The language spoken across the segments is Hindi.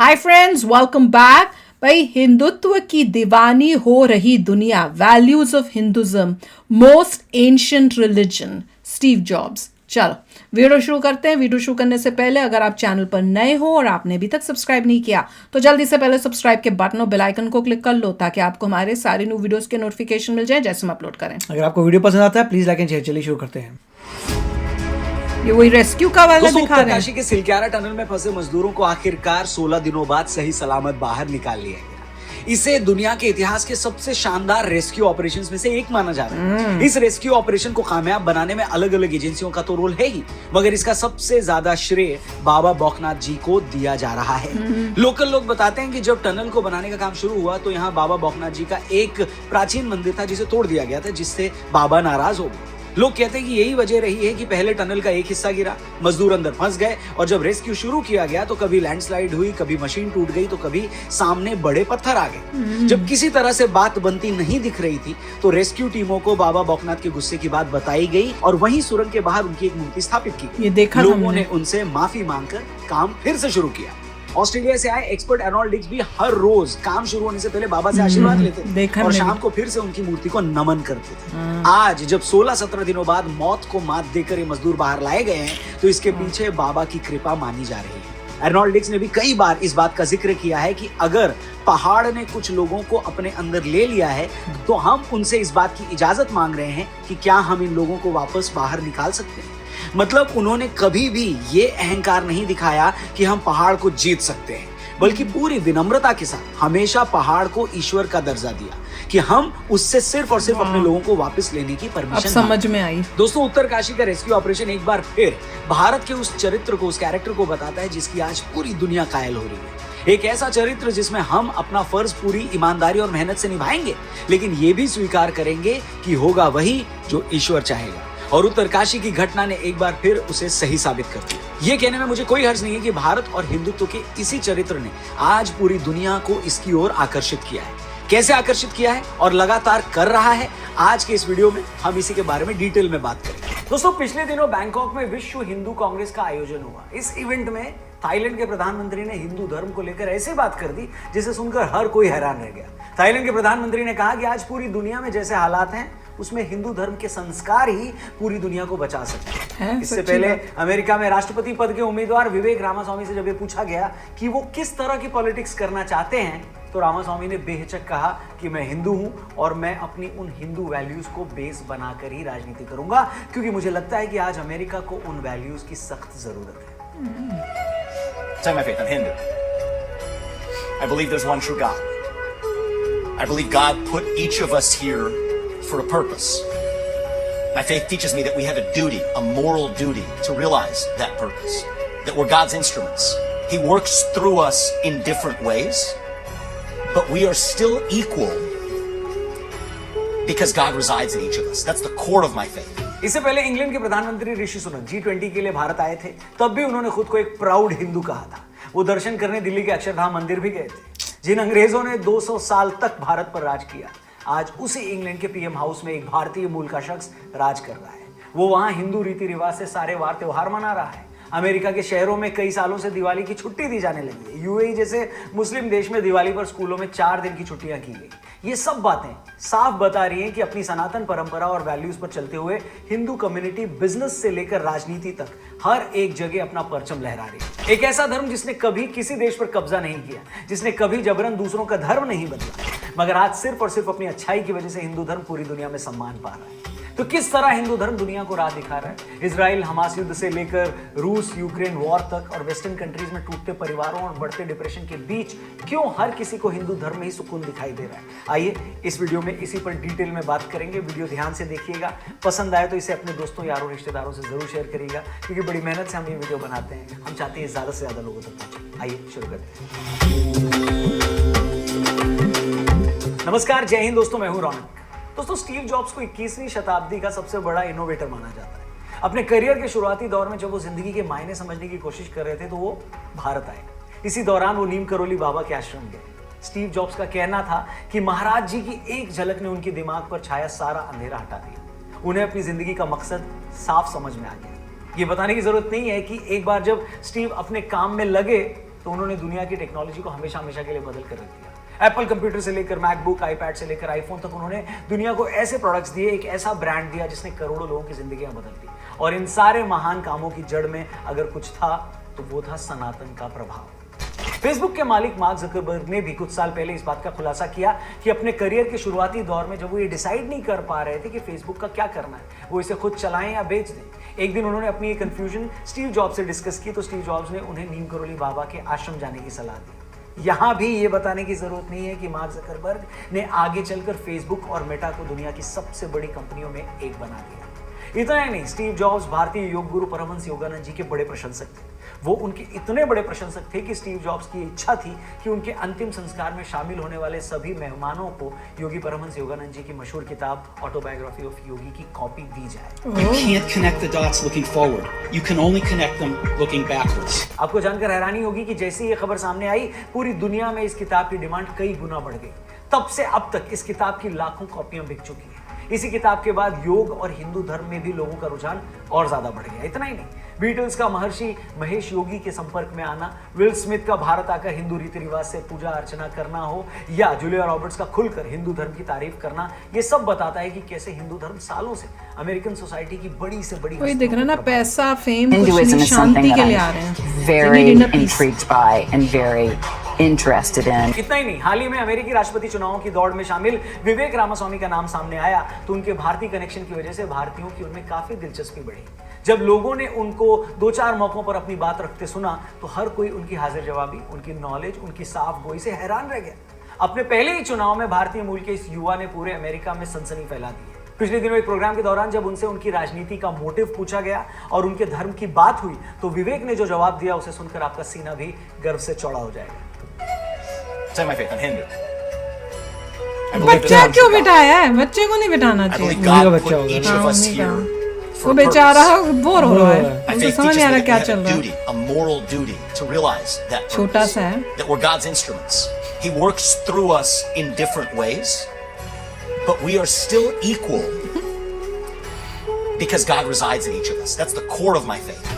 Hi friends, welcome back. भाई, हिंदुत्व की दीवानी हो रही दुनिया, values of Hinduism, most ancient religion, Steve jobs. चलो वीडियो शुरू करते हैं। वीडियो शुरू करने से पहले अगर आप चैनल पर नए हो और आपने अभी तक सब्सक्राइब नहीं किया तो जल्दी से पहले सब्सक्राइब के बटन और बेल आइकन को क्लिक कर लो ताकि आपको हमारे सारे न्यू वीडियोस के नोटिफिकेशन मिल जाए जैसे हम अपलोड करें। अगर आपको वीडियो पसंद आता है प्लीज लाइक एंड शेयर। चलिए शुरू करते हैं। ये वही रेस्क्यू का वाला दिखा रहे हैं। उत्तरकाशी के सिलक्यारा टनल में फंसे मजदूरों को आखिरकार 16 दिनों बाद सही सलामत बाहर निकाल लिया गया। इसे दुनिया के इतिहास के सबसे शानदार रेस्क्यू ऑपरेशंस में से एक माना जा रहा है। इस रेस्क्यू ऑपरेशन को कामयाब बनाने में अलग अलग एजेंसियों का तो रोल है ही, मगर इसका सबसे ज्यादा श्रेय बाबा बौखनाथ जी को दिया जा रहा है। लोकल लोग बताते हैं कि जब टनल को बनाने का काम शुरू हुआ तो यहाँ बाबा बौखनाथ जी का एक प्राचीन मंदिर था जिसे तोड़ दिया गया था, जिससे बाबा नाराज हो गए। लोग कहते हैं कि यही वजह रही है कि पहले टनल का एक हिस्सा गिरा, मजदूर अंदर फंस गए और जब रेस्क्यू शुरू किया गया तो कभी लैंडस्लाइड हुई, कभी मशीन टूट गई तो कभी सामने बड़े पत्थर आ गए। जब किसी तरह से बात बनती नहीं दिख रही थी तो रेस्क्यू टीमों को बाबा बौखनाथ के गुस्से की बात बताई गई और वहीं सुरंग के बाहर उनकी एक मूर्ति स्थापित की गई। ये देखा लोगों ने उनसे माफी मांगकर काम फिर से शुरू किया। ऑस्ट्रेलिया से आए एक्सपर्ट एर्नोल्ड डिक्स भी हर रोज काम शुरू होने से पहले बाबा से आशीर्वाद लेते थे और शाम को फिर से उनकी मूर्ति को नमन करते थे। आज जब 16-17 दिनों बाद मौत को मात देकर ये मजदूर बाहर लाए गए हैं तो इसके पीछे बाबा की कृपा मानी जा रही है। एर्नोल्ड डिक्स ने भी कई बार इस बात का जिक्र किया है कि अगर पहाड़ ने कुछ लोगों को अपने अंदर ले लिया है तो हम उनसे इस बात की इजाजत मांग रहे हैं कि क्या हम इन लोगों को वापस बाहर निकाल सकते हैं। मतलब उन्होंने कभी भी ये अहंकार नहीं दिखाया कि हम पहाड़ को जीत सकते हैं, बल्कि पूरी विनम्रता के साथ हमेशा पहाड़ को ईश्वर का दर्जा दिया कि हम उससे सिर्फ और सिर्फ अपने लोगों को वापस लेने की परमिशन। समझ में आई दोस्तों, उत्तरकाशी का रेस्क्यू ऑपरेशन एक बार फिर भारत के उस चरित्र को, उस कैरेक्टर को बताता है जिसकी आज पूरी दुनिया कायल हो रही है। एक ऐसा चरित्र जिसमें हम अपना फर्ज पूरी ईमानदारी और मेहनत से निभाएंगे, लेकिन ये भी स्वीकार करेंगे कि होगा वही जो ईश्वर चाहेगा। और उत्तरकाशी की घटना ने एक बार फिर उसे सही साबित कर दिया। ये कहने में मुझे कोई हर्ज नहीं है कि भारत और हिंदुत्व के इसी चरित्र ने आज पूरी दुनिया को इसकी ओर आकर्षित किया है। कैसे आकर्षित किया है और लगातार कर रहा है, आज के इस वीडियो में हम इसी के बारे में डिटेल में बात करेंगे। दोस्तों, पिछले दिनों बैंकॉक में विश्व हिंदू कांग्रेस का आयोजन हुआ। इस इवेंट में थाईलैंड के प्रधानमंत्री ने हिंदू धर्म को लेकर ऐसी बात कर दी जिसे सुनकर हर कोई हैरान रह गया। थाईलैंड के प्रधानमंत्री ने कहा कि आज पूरी दुनिया में जैसे हालात हैं उसमें हिंदू धर्म के संस्कार ही पूरी दुनिया को बचा सकते हैं। इससे पहले अमेरिका में राष्ट्रपति पद के उम्मीदवार विवेक रामास्वामी से जब ये पूछा गया कि वो किस तरह की पॉलिटिक्स करना चाहते हैं तो रामास्वामी ने बेहिचक कहा कि मैं हिंदू हूं और मैं अपनी उन हिंदू वैल्यूज को बेस बनाकर ही राजनीति करूंगा, क्योंकि मुझे लगता है कि आज अमेरिका को उन वैल्यूज की सख्त जरूरत है। Say my faith, I'm Hindu. I believe there's one true God. I believe God put each of us here for a purpose. My faith teaches me that we have a duty, a moral duty, to realize that purpose. That we're God's instruments. He works through us in different ways, but we are still equal because God resides in each of us. That's the core of my faith. इससे पहले इंग्लैंड के प्रधानमंत्री ऋषि सुनक G20 के लिए भारत आए थे, तब भी उन्होंने खुद को एक प्राउड हिंदू कहा था। वो दर्शन करने दिल्ली के अक्षरधाम मंदिर भी गए थे, जिन अंग्रेजों ने 200 साल तक भारत पर राज किया। आज उसी इंग्लैंड के पीएम हाउस में एक भारतीय मूल का शख्स राज कर रहा है। वो वहां हिंदू रीति रिवाज से सारे वार त्योहार मना रहा है। अमेरिका के शहरों में कई सालों से दिवाली की छुट्टी दी जाने लगी है। यूएई जैसे मुस्लिम देश में दिवाली पर स्कूलों में 4 दिन की छुट्टियां की गई। ये सब बातें साफ बता रही हैं कि अपनी सनातन परंपरा और वैल्यूज पर चलते हुए हिंदू कम्युनिटी बिजनेस से लेकर राजनीति तक हर एक जगह अपना परचम लहरा रही है। एक ऐसा धर्म जिसने कभी किसी देश पर कब्जा नहीं किया, जिसने कभी जबरन दूसरों का धर्म नहीं बदला, मगर आज सिर्फ और सिर्फ अपनी अच्छाई की वजह से हिंदू धर्म पूरी दुनिया में सम्मान पा रहा है। तो किस तरह हिंदू धर्म दुनिया को राह दिखा रहा है? इजराइल हमास युद्ध से लेकर रूस यूक्रेन वॉर तक और वेस्टर्न कंट्रीज में टूटते परिवारों और बढ़ते डिप्रेशन के बीच क्यों हर किसी को हिंदू धर्म में ही सुकून दिखाई दे रहा है? आइए इस वीडियो में इसी पर डिटेल में बात करेंगे। वीडियो ध्यान से देखिएगा, पसंद आए तो इसे अपने दोस्तों, यारों, रिश्तेदारों से जरूर शेयर करिएगा, क्योंकि बड़ी मेहनत से हम ये वीडियो बनाते हैं। हम चाहते हैं ज्यादा से ज्यादा लोगों तक पहुंचे। आइए शुरू करते हैं। नमस्कार, जय हिंद दोस्तों, मैं हूं रौनक। दोस्तों, स्टीव जॉब्स को 21वीं शताब्दी का सबसे बड़ा इनोवेटर माना जाता है। अपने करियर के शुरुआती दौर में जब वो जिंदगी के मायने समझने की कोशिश कर रहे थे तो वो भारत आए। इसी दौरान वो नीम करोली बाबा के आश्रम गए। स्टीव जॉब्स का कहना था कि महाराज जी की एक झलक ने उनके दिमाग पर छाया सारा अंधेरा हटा दिया। उन्हें अपनी जिंदगी का मकसद साफ समझ में आ गया। ये बताने की जरूरत नहीं है कि एक बार जब स्टीव अपने काम में लगे तो उन्होंने दुनिया की टेक्नोलॉजी को हमेशा हमेशा के लिए बदल कर रख दिया। एप्पल कंप्यूटर से लेकर मैकबुक, आईपैड से लेकर आईफोन तक उन्होंने दुनिया को ऐसे प्रोडक्ट्स दिए, एक ऐसा ब्रांड दिया जिसने करोड़ों लोगों की जिंदगियां बदल दी। और इन सारे महान कामों की जड़ में अगर कुछ था तो वो था सनातन का प्रभाव। फेसबुक के मालिक मार्क जकरबर्ग ने भी कुछ साल पहले इस बात का खुलासा किया कि अपने करियर के शुरुआती दौर में जब वो ये डिसाइड नहीं कर पा रहे थे कि फेसबुक का क्या करना है, वो इसे खुद चलाएं या बेच दें, एक दिन उन्होंने अपनी ये कंफ्यूजन स्टीव जॉब्स से डिस्कस की तो स्टीव जॉब्स ने उन्हें नीम करोली बाबा के आश्रम जाने की सलाह दी। यहां भी ये बताने की जरूरत नहीं है कि मार्क जकरबर्ग ने आगे चलकर फेसबुक और मेटा को दुनिया की सबसे बड़ी कंपनियों में एक बना दिया। इतना ही नहीं, स्टीव जॉब्स भारतीय योग गुरु परमहंस योगानंद जी के बड़े प्रशंसक थे। वो उनके इतने बड़े प्रशंसक थे कि स्टीव जॉब्स की इच्छा थी कि उनके अंतिम संस्कार में शामिल होने वाले सभी मेहमानों को योगी परमहंस योगानंद जी की मशहूर किताब ऑटोबायोग्राफी ऑफ योगी की कॉपी दी जाए। You can't connect the dots looking forward. You can only connect them looking backwards. आपको जानकर हैरानी होगी कि जैसे ये खबर सामने आई, पूरी दुनिया में इस किताब की डिमांड कई गुना बढ़ गई। तब से अब तक इस किताब की लाखों कॉपियां बिक चुकी हैं। इसी किताब के बाद योग और हिंदू धर्म में भी लोगों का रुझान और ज्यादा बढ़ गया। इतना ही नहीं, बीटल्स का महर्षि महेश योगी के संपर्क में आना, विल स्मिथ का भारत आकर हिंदू रीति रिवाज से पूजा अर्चना करना हो, या जूलिया रॉबर्ट्स का खुलकर हिंदू धर्म की तारीफ करना, ये सब बताता है कि कैसे हिंदू धर्म सालों से अमेरिकन सोसाइटी की बड़ी से बड़ी वही देख रहे ना, पैसा फेम कुछ Hinduism नहीं, is something शांति that के लिए I'm आ रहे हैं। very They need inner peace. intrigued by and very interested in. इतना ही नहीं, हाल ही में अमेरिकी राष्ट्रपति चुनावों की दौड़ में शामिल विवेक रामास्वामी का नाम सामने आया तो उनके भारतीय कनेक्शन की वजह से भारतीयों की उनमें काफी दिलचस्पी बढ़ी। जब लोगों ने उनको 2-4 मौकों पर अपनी बात रखते सुना तो हर कोई उनकी हाजिर जवाबी, उनकी नॉलेज, उनकी साफ गोई से हैरान रह गया। अपने पहले ही चुनाव में भारतीय मूल के इस युवा ने पूरे अमेरिका में सनसनी फैला दी है। पिछले दिनों एक प्रोग्राम के दौरान जब उनसे उनकी राजनीति का मोटिव पूछा गया और उनके धर्म की बात हुई तो विवेक ने जो जवाब दिया उसे सुनकर आपका सीना भी गर्व से चौड़ा हो जाएगा। Say my faith, I'm Hindu. I believe बच्चा क्यों बिठाया है? बच्चे को नहीं बिठाना I चाहिए। believe God उन्हीं का बच्चा put होगा। each of us उन्हीं here का। for वो a बेचारा purpose. बोर हो रहा है, My उसे faith समझ teaches नहीं आ me रहा that क्या we have चल a रहा है। duty, a moral duty to realize that छोटा purpose, सा है। that we're God's instruments. He works through us in different ways, but we are still equal because God resides in each of us. That's the core of my faith.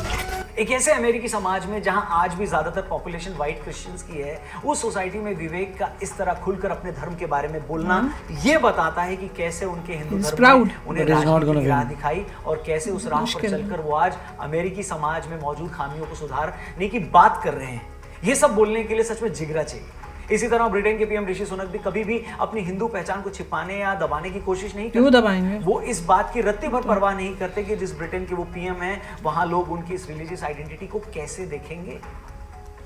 एक ऐसे अमेरिकी समाज में जहां आज भी ज्यादातर पॉपुलेशन व्हाइट क्रिश्चियंस की है, उस सोसाइटी में विवेक का इस तरह खुलकर अपने धर्म के बारे में बोलना ये बताता है कि कैसे उनके हिंदू He's धर्म proud. ने उन्हें But he's not राजनीति gonna की राह win. दिखाई और कैसे उस राह पर मुश्किल है। चलकर वो आज अमेरिकी समाज में मौजूद खामियों को सुधारने की बात कर रहे हैं। ये सब बोलने के लिए सच में जिगरा चाहिए। इसी तरह ब्रिटेन के पीएम ऋषि सुनक भी कभी भी अपनी हिंदू पहचान को छिपाने या दबाने की कोशिश नहीं क्यों करते। दबाएंगे? वो इस बात की रत्ती भर परवाह नहीं करते कि जिस ब्रिटेन के वो पीएम हैं वहां लोग उनकी इस रिलीजियस आइडेंटिटी को कैसे देखेंगे।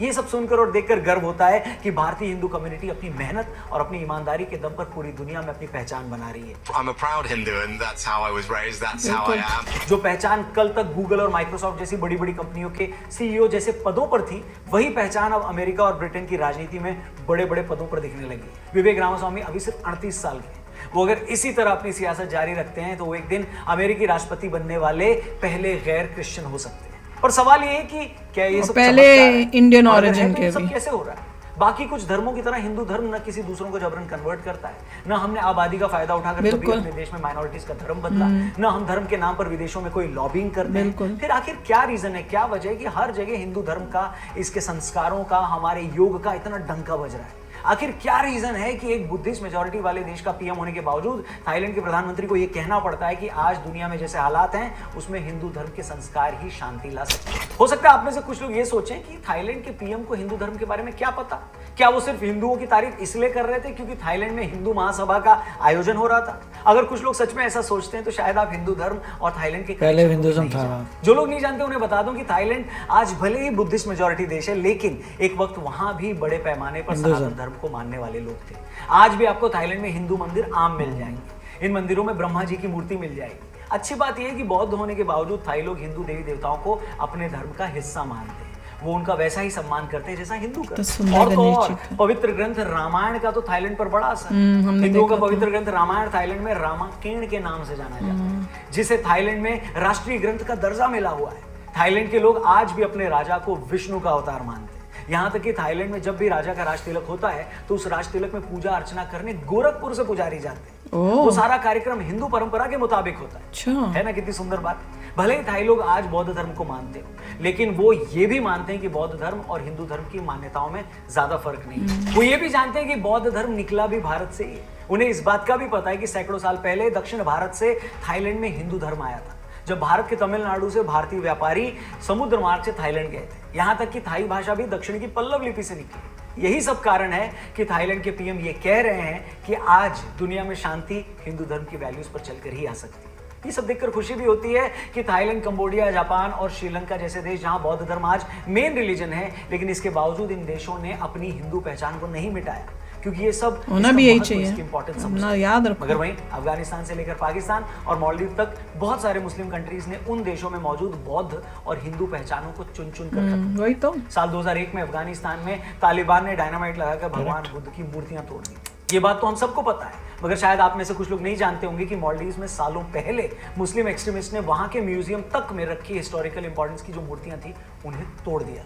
ये सब सुनकर और देखकर गर्व होता है कि भारतीय हिंदू कम्युनिटी अपनी मेहनत और अपनी ईमानदारी के दम पर पूरी दुनिया में अपनी पहचान बना रही है। I'm a proud Hindu and that's how I was raised, that's how I am. जो पहचान कल तक गूगल और माइक्रोसॉफ्ट जैसी बड़ी बड़ी कंपनियों के सीईओ जैसे पदों पर थी, वही पहचान अब अमेरिका और ब्रिटेन की राजनीति में बड़े बड़े पदों पर दिखने लगी। विवेक रामास्वामी अभी सिर्फ 38 साल के हैं। वो अगर इसी तरह अपनी सियासत जारी रखते हैं तो वो एक दिन अमेरिकी राष्ट्रपति बनने वाले पहले गैर क्रिश्चियन हो सकते हैं। पर सवाल ये है कि क्या ये सब पहले चमत्कार है? इंडियन और अगर origin है तो के ये सब भी। कैसे हो रहा है? बाकी कुछ धर्मों की तरह हिंदू धर्म न किसी दूसरों को जबरन कन्वर्ट करता है, न हमने आबादी का फायदा उठाकर कभी बिल्कुल। अपने देश में माइनॉरिटीज का धर्म बदला, न हम धर्म के नाम पर विदेशों में कोई लॉबिंग करते बिल्कुल। हैं। फिर आखिर क्या रीजन है, क्या वजह है कि हर जगह हिंदू धर्म का, इसके संस्कारों का, हमारे योग का इतना डंका बज रहा है? आखिर क्या रीजन है कि एक बुद्धिस्ट मेजॉरिटी वाले देश का पीएम होने के बावजूद थाईलैंड के प्रधानमंत्री को यह कहना पड़ता है कि आज दुनिया में जैसे हालात हैं उसमें हिंदू धर्म के संस्कार ही शांति ला सकते हैं? हो सकता है आप में से कुछ लोग ये सोचें कि थाईलैंड के पीएम को हिंदू धर्म के बारे में क्या पता? क्या वो सिर्फ हिंदुओं की तारीफ इसलिए कर रहे थे क्योंकि थाईलैंड में हिंदू महासभा का आयोजन हो रहा था? अगर कुछ लोग सच में ऐसा सोचते हैं तो शायद आप हिंदू धर्म और थाईलैंड के पहले connection को हिंदुइज्म नहीं था। जानते। जो लोग नहीं जानते उन्हें बता दूं कि थाईलैंड आज भले ही बुद्धिस्ट मेजॉरिटी देश है, लेकिन एक वक्त वहां भी बड़े पैमाने पर सनातन धर्म को मानने वाले लोग थे। आज भी आपको थाईलैंड में हिंदू मंदिर आम मिल जाएंगे। इन मंदिरों में ब्रह्मा जी की मूर्ति मिल जाएगी। अच्छी बात यह है कि बौद्ध होने के बावजूद थाई लोग हिंदू देवी देवताओं को अपने धर्म का हिस्सा मानते हैं। वो उनका वैसा ही सम्मान करते हैं जैसा हिंदू करते सुंदर हैं। और तो गणेश और जी थे। पवित्र ग्रंथ रामायण का तो थाईलैंड पर बड़ा असर है। हमने हिंदुओं का देखा था। पवित्र ग्रंथ रामायण थाईलैंड में रामाकेण के नाम से जाना जाता है, जिसे थाईलैंड में राष्ट्रीय ग्रंथ का दर्जा मिला हुआ है। थाईलैंड के लोग आज भी अपने राजा को विष्णु का अवतार मानते हैं। यहाँ तक कि थाईलैंड में जब भी राजा का राज तिलक होता है तो उस राज तिलक में पूजा अर्चना करने गोरखपुर से पुजारी जाते हैं। वो सारा कार्यक्रम हिंदू परंपरा के मुताबिक होता है। अच्छा। है ना कितनी सुंदर बात। भले ही थाई लोग आज बौद्ध धर्म को मानते हो, लेकिन वो ये भी मानते हैं कि बौद्ध धर्म और हिंदू धर्म की मान्यताओं में ज्यादा फर्क नहीं है। वो ये भी जानते हैं कि बौद्ध धर्म निकला भी भारत से ही है। उन्हें इस बात का भी पता है कि सैकड़ों साल पहले दक्षिण भारत से थाईलैंड में हिंदू धर्म आया था, जब भारत के तमिलनाडु से भारतीय व्यापारी समुद्र मार्ग से थाईलैंड गए थे। यहां तक कि थाई भाषा भी दक्षिण की पल्लव लिपि से निकली। यही सब कारण है कि थाईलैंड के पीएम ये कह रहे हैं कि आज दुनिया में शांति हिंदू धर्म की वैल्यूज पर चलकर ही आ सकती है। ये सब देखकर खुशी भी होती है कि थाईलैंड, कंबोडिया, जापान और श्रीलंका जैसे देश जहां बौद्ध धर्म आज मेन रिलीजन है, लेकिन इसके बावजूद इन देशों ने अपनी हिंदू पहचान को नहीं मिटाया, क्योंकि ये सब होना भी यही चाहिए, इंपॉर्टेंस याद रखो। मगर वहीं अफगानिस्तान से लेकर पाकिस्तान और मालदीव तक बहुत सारे मुस्लिम कंट्रीज ने उन देशों में मौजूद बौद्ध और हिंदू पहचानों को चुन चुन कर खत्म। वही तो साल 2001 में अफगानिस्तान में तालिबान ने डायनामाइट लगाकर भगवान बुद्ध की मूर्तियां तोड़ दी। ये बात तो हम सबको पता है, मगर शायद आप में से कुछ लोग नहीं जानते होंगे कि मालदीव में सालों पहले मुस्लिम एक्सट्रीमिस्ट ने वहां के म्यूजियम तक में रखी हिस्टोरिकल इंपॉर्टेंस की जो मूर्तियां थी उन्हें तोड़ दिया।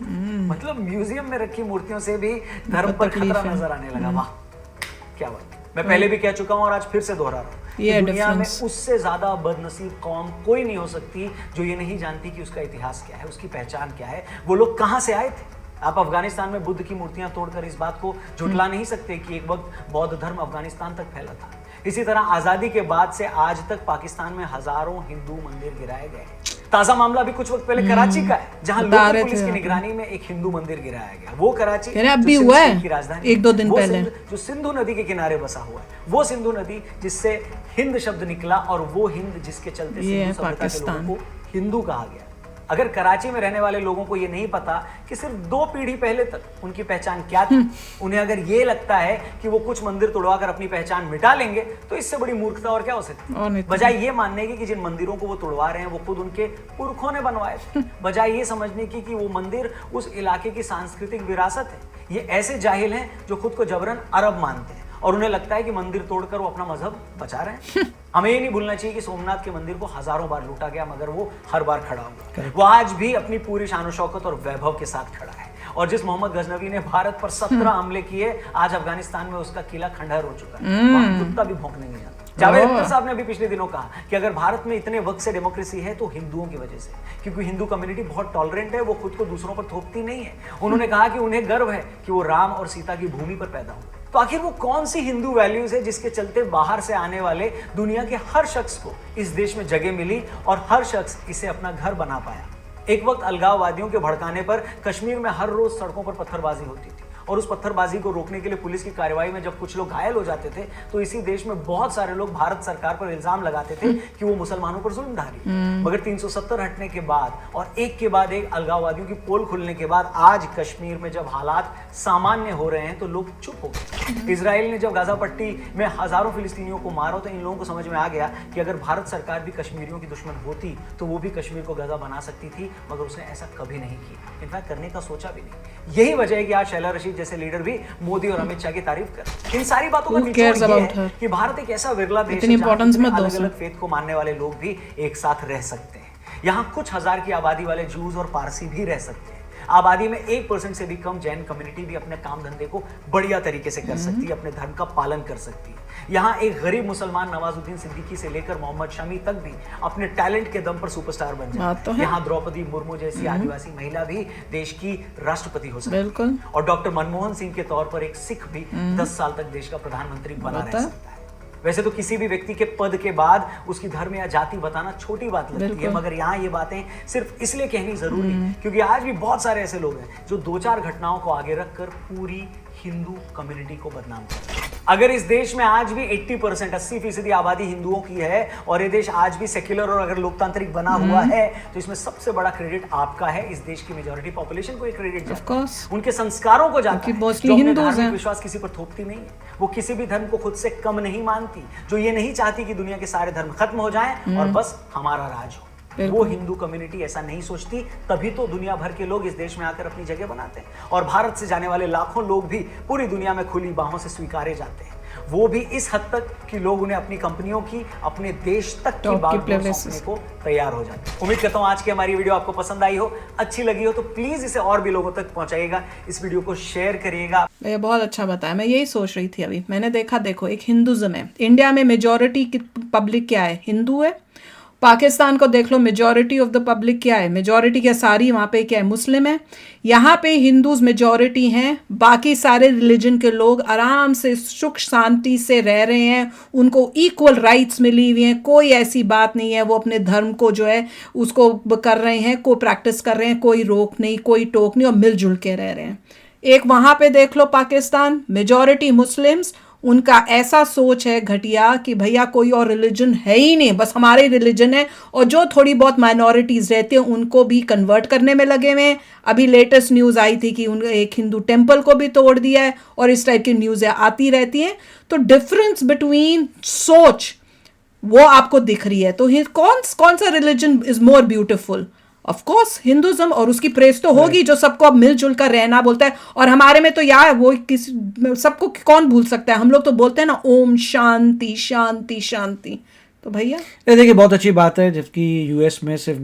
मतलब म्यूजियम में रखी मूर्तियों से भी धर्म पर खतरा नजर आने लगा। वाह क्या बात। मैं पहले भी कह चुका हूं और आज फिर से दोहरा रहा हूं, ये दुनिया में उससे ज्यादा बदनसीब कौम कोई नहीं हो सकती जो ये नहीं जानती कि उसका इतिहास क्या है, उसकी पहचान क्या है, वो लोग कहां से आए थे। आप अफगानिस्तान में बुद्ध की मूर्तियां तोड़कर इस बात को झुठला नहीं सकते कि एक वक्त बौद्ध धर्म अफगानिस्तान तक फैला था। इसी तरह आजादी के बाद से आज तक पाकिस्तान में हजारों हिंदू मंदिर गिराए गए। ताजा मामला भी कुछ वक्त पहले कराची का है, जहां लोकल पुलिस की निगरानी में एक हिंदू मंदिर गिराया गया। वो कराची अभी हुआ है की राजधानी, एक दो दिन पहले, जो सिंधु नदी के किनारे बसा हुआ है। वो सिंधु नदी जिससे हिंद शब्द निकला और वो हिंद जिसके चलते सिंधु सभ्यता के लोगों को हिंदू कहा गया। अगर कराची में रहने वाले लोगों को ये नहीं पता कि सिर्फ 2 पीढ़ी पहले तक उनकी पहचान क्या थी, उन्हें अगर ये लगता है कि वो कुछ मंदिर तोड़वाकर अपनी पहचान मिटा लेंगे, तो इससे बड़ी मूर्खता और क्या हो सकती है। बजाय ये मानने की कि जिन मंदिरों को वो तोड़वा रहे हैं वो खुद उनके पुरखों ने बनवाए थे, बजाय ये समझने की कि वो मंदिर उस इलाके की सांस्कृतिक विरासत है। ये ऐसे जाहिल हैं जो खुद को जबरन अरब मानते हैं और उन्हें लगता है कि मंदिर तोड़कर वो अपना मजहब बचा रहे हैं। हमें ये नहीं भूलना चाहिए कि सोमनाथ के मंदिर को हजारों बार लूटा गया, मगर वो हर बार खड़ा हुआ। वो आज भी अपनी पूरी शान शौकत और वैभव के साथ खड़ा है। और जिस मोहम्मद गजनवी ने भारत पर 17 हमले किए, आज अफगानिस्तान में उसका किला खंडहर हो चुका है, वहां कुत्ता भी भौंकने नहीं जाता। जावेद अख्तर साहब ने अभी पिछले दिनों कहा कि अगर भारत में इतने वक्त से डेमोक्रेसी है तो हिंदुओं की वजह से, क्योंकि हिंदू कम्युनिटी बहुत टॉलरेंट है, वो खुद को दूसरों पर थोपती नहीं है। उन्होंने कहा कि उन्हें गर्व है कि वो राम और सीता की भूमि पर पैदा हुए। तो आखिर वो कौन सी हिंदू वैल्यूज है जिसके चलते बाहर से आने वाले दुनिया के हर शख्स को इस देश में जगह मिली और हर शख्स इसे अपना घर बना पाया। एक वक्त अलगाववादियों के भड़काने पर कश्मीर में हर रोज सड़कों पर पत्थरबाजी होती थी, और उस पत्थरबाजी को रोकने के लिए पुलिस की कार्रवाई में जब कुछ लोग घायल हो जाते थे तो इसी देश में बहुत सारे लोग भारत सरकार पर इल्जाम लगाते थे कि वो मुसलमानों पर जुल्म ढारी। मगर 370 हटने के बाद और एक के बाद एक अलगाववादियों की पोल खुलने के बाद आज कश्मीर में जब हालात सामान्य हो रहे हैं तो लोग चुप हो गए। इजराइल ने जब गाजा पट्टी में हजारों फिलिस्तीनियों को मारा तो इन लोगों को समझ में आ गया कि अगर भारत सरकार भी कश्मीरियों की दुश्मन होती तो वो भी कश्मीर को गाजा बना सकती थी, मगर उसने ऐसा कभी नहीं किया, इनफैक्ट करने का सोचा भी नहीं। यही वजह है कि आज शैला रशीद जैसे लीडर भी मोदी और अमित शाह की तारीफ कर। इन सारी बातों का निचोड़ ये है कि भारत एक ऐसा विरला देश है जहां अलग-अलग फेथ को मानने वाले लोग भी एक साथ रह सकते हैं। यहाँ कुछ हजार की आबादी वाले जूस और पारसी भी रह सकते हैं। आबादी में 1% से भी कम जैन कम्युनिटी भी अपने काम धंधे को बढ़िया तरीके से कर सकती है, अपने धर्म का पालन कर सकती है। यहाँ एक गरीब मुसलमान नवाजुद्दीन सिद्दीकी से लेकर मोहम्मद शमी तक भी अपने टैलेंट के दम पर सुपरस्टार बन जाते हैं। यहाँ द्रौपदी मुर्मू जैसी आदिवासी महिला भी देश की राष्ट्रपति हो सकती है, और डॉक्टर मनमोहन सिंह के तौर पर एक सिख भी 10 साल तक देश का प्रधानमंत्री बना रह सकता है। वैसे तो किसी भी व्यक्ति के पद के बाद उसकी धर्म या जाति बताना छोटी बात लगती है, मगर यहाँ ये बातें सिर्फ इसलिए कहनी जरूरी है क्योंकि आज भी बहुत सारे ऐसे लोग हैं जो 2-4 घटनाओं को आगे रखकर पूरी हिंदू कम्युनिटी को बदनाम करते हैं। अगर इस देश में आज भी 80% आबादी हिंदुओं की है और ये देश आज भी सेक्युलर और अगर लोकतांत्रिक बना हुआ है तो इसमें सबसे बड़ा क्रेडिट आपका है। इस देश की मेजॉरिटी पॉपुलेशन को एक क्रेडिट जाता है, उनके संस्कारों को जाता है, जो अपने धार्मिक विश्वास किसी पर थोपती नहीं है, वो किसी भी धर्म को खुद से कम नहीं मानती, जो ये नहीं चाहती कि दुनिया के सारे धर्म खत्म हो जाएं और बस हमारा राज हो। वो हिंदू कम्युनिटी ऐसा नहीं सोचती, तभी तो दुनिया भर के लोग इस देश में आकर अपनी जगह बनाते हैं और भारत से जाने वाले लाखों लोग भी पूरी दुनिया में खुली बाहों से स्वीकारे जाते हैं। वो भी इस हद तक कि लोग उन्हें अपनी कंपनियों की, अपने देश तक की बागडोर सौंपने को तैयार हो जाते हैं। उम्मीद करता हूं आज की हमारी वीडियो आपको पसंद आई हो, अच्छी लगी हो तो प्लीज इसे और भी लोगों तक पहुंचाइएगा, इस वीडियो को शेयर करिएगा। ये बहुत अच्छा बताया, मैं यही सोच रही थी अभी। मैंने देखा, देखो एक हिंदुज्म है, इंडिया में मेजॉरिटी पब्लिक क्या है, हिंदू है, पाकिस्तान को देख लो, मेजॉरिटी ऑफ द पब्लिक क्या है, मेजॉरिटी क्या सारी वहाँ पे क्या है, मुस्लिम है। यहाँ पे हिंदूज मेजॉरिटी हैं, बाकी सारे रिलीजन के लोग आराम से सुख शांति से रह रहे हैं, उनको इक्वल राइट्स मिली हुई हैं, कोई ऐसी बात नहीं है वो अपने धर्म को जो है उसको कर रहे हैं, को प्रैक्टिस कर रहे हैं, कोई रोक नहीं, कोई टोक नहीं, और मिलजुल के रह रहे हैं। एक वहाँ पे देख लो पाकिस्तान, मेजॉरिटी मुस्लिम्स, उनका ऐसा सोच है घटिया कि भैया कोई और रिलीजन है ही नहीं, बस हमारे रिलीजन है, और जो थोड़ी बहुत माइनॉरिटीज़ रहती हैं उनको भी कन्वर्ट करने में लगे हुए हैं। अभी लेटेस्ट न्यूज़ आई थी कि उन एक हिंदू टेम्पल को भी तोड़ दिया है, और इस टाइप की न्यूज़ें आती रहती हैं। तो डिफरेंस बिटवीन सोच वो आपको दिख रही है। तो कौन सा religion is more beautiful? Of course Hinduism, और उसकी प्रेस तो होगी जो सबको अब मिलजुल कर रहना बोलता है। और हमारे में तो यार वो सबको कौन भूल सकता है, हम लोग तो बोलते हैं ना ओम शांति शांति शांति। तो भैया ये देखिए बहुत अच्छी बात है, जबकि यूएस में सिर्फ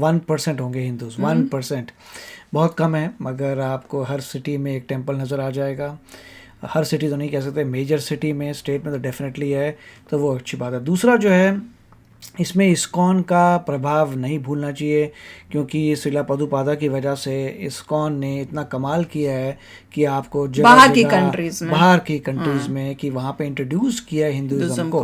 1% होंगे हिंदूज, 1%, बहुत कम है। मगर आपको हर सिटी में एक टेम्पल नज़र आ जाएगा। हर सिटी तो नहीं कह सकते, मेजर सिटी में, स्टेट में तो डेफिनेटली है, तो वो अच्छी बात है। दूसरा जो है, इसमें इस्कॉन का प्रभाव नहीं भूलना चाहिए, क्योंकि श्रीला प्रभुपादा की वजह से इस्कॉन ने इतना कमाल किया है कि आपको बाहर की कंट्रीज में कि वहाँ पे इंट्रोड्यूस किया है हिंदुइज्म को।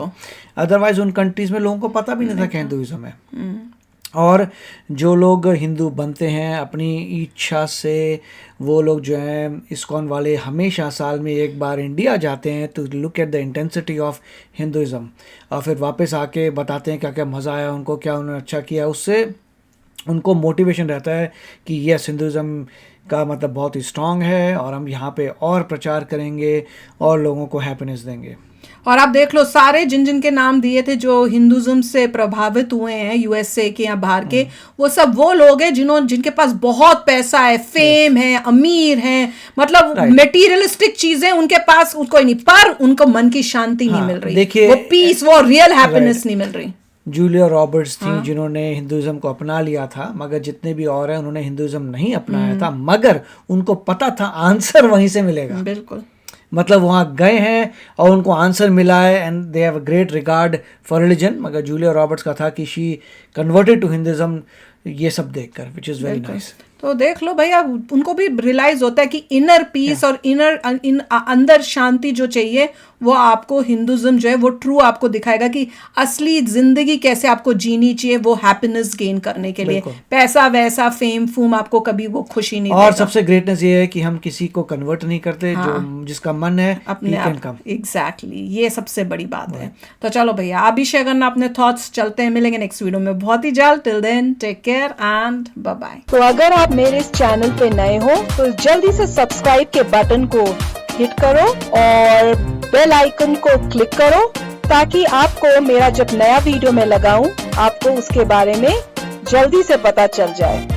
अदरवाइज उन कंट्रीज में लोगों को पता भी नहीं था कि हिंदुइज्म है। और जो लोग हिंदू बनते हैं अपनी इच्छा से, वो लोग जो हैं इस्कॉन वाले हमेशा साल में एक बार इंडिया जाते हैं to look at the intensity of Hinduism, और फिर वापस आके बताते हैं क्या क्या मज़ा आया उनको, क्या उन्होंने अच्छा किया। उससे उनको मोटिवेशन रहता है कि यस हिंदुइज्म का मतलब बहुत ही स्ट्रॉन्ग है, और हम यहाँ पे और प्रचार करेंगे और लोगों को हैप्पीनेस देंगे। और आप देख लो सारे जिन जिन के नाम दिए थे जो हिंदुज्म से प्रभावित हुए हैं यूएसए के या बाहर के, वो सब वो लोग हैं जिनके पास बहुत पैसा है, फेम है, अमीर हैं, मतलब मेटीरियलिस्टिक चीजें उनके पास कोई नहीं, पर उनको मन की शांति नहीं मिल रही, देखिए वो पीस, वो रियल हैप्पीनेस नहीं मिल रही। जूलिया रॉबर्ट्स थी जिन्होंने हिंदुइज्म को अपना लिया था, मगर जितने भी और हैं उन्होंने हिंदुइज्म नहीं अपनाया था, मगर उनको पता था आंसर वहीं से मिलेगा। बिल्कुल, मतलब वहाँ गए हैं और उनको आंसर मिला है, and they have a great regard for religion. मगर जूलिया रॉबर्ट्स का था कि शी कन्वर्टेड टू हिंदुइज्म, ये सब देखकर, विच इज़ वेरी नाइस। तो देख लो भैया, उनको भी रियलाइज होता है कि इनर पीस और अंदर शांति जो चाहिए वो आपको हिंदुज्म जो है वो ट्रू आपको दिखाएगा कि असली जिंदगी कैसे आपको जीनी चाहिए, वो हैप्पीनेस गेन करने के लिए। पैसा वैसा फेम फूम आपको कभी वो खुशी नहीं और सबसे ग्रेटनेस ये है कि हम किसी को कन्वर्ट नहीं करते, जो जिसका मन है अपने आप। एग्जैक्टली, ये सबसे बड़ी बात है। तो चलो भैया, आप भी शेयर करना अपने थॉट्स। चलते हैं, मिलेंगे नेक्स्ट वीडियो में बहुत ही जल्द। Till then take care and bye bye. तो अगर आप मेरे इस चैनल पे नए हो तो जल्दी से सब्सक्राइब के बटन को हिट करो और बेल आइकन को क्लिक करो, ताकि आपको मेरा जब नया वीडियो मैं लगाऊं आपको उसके बारे में जल्दी से पता चल जाए।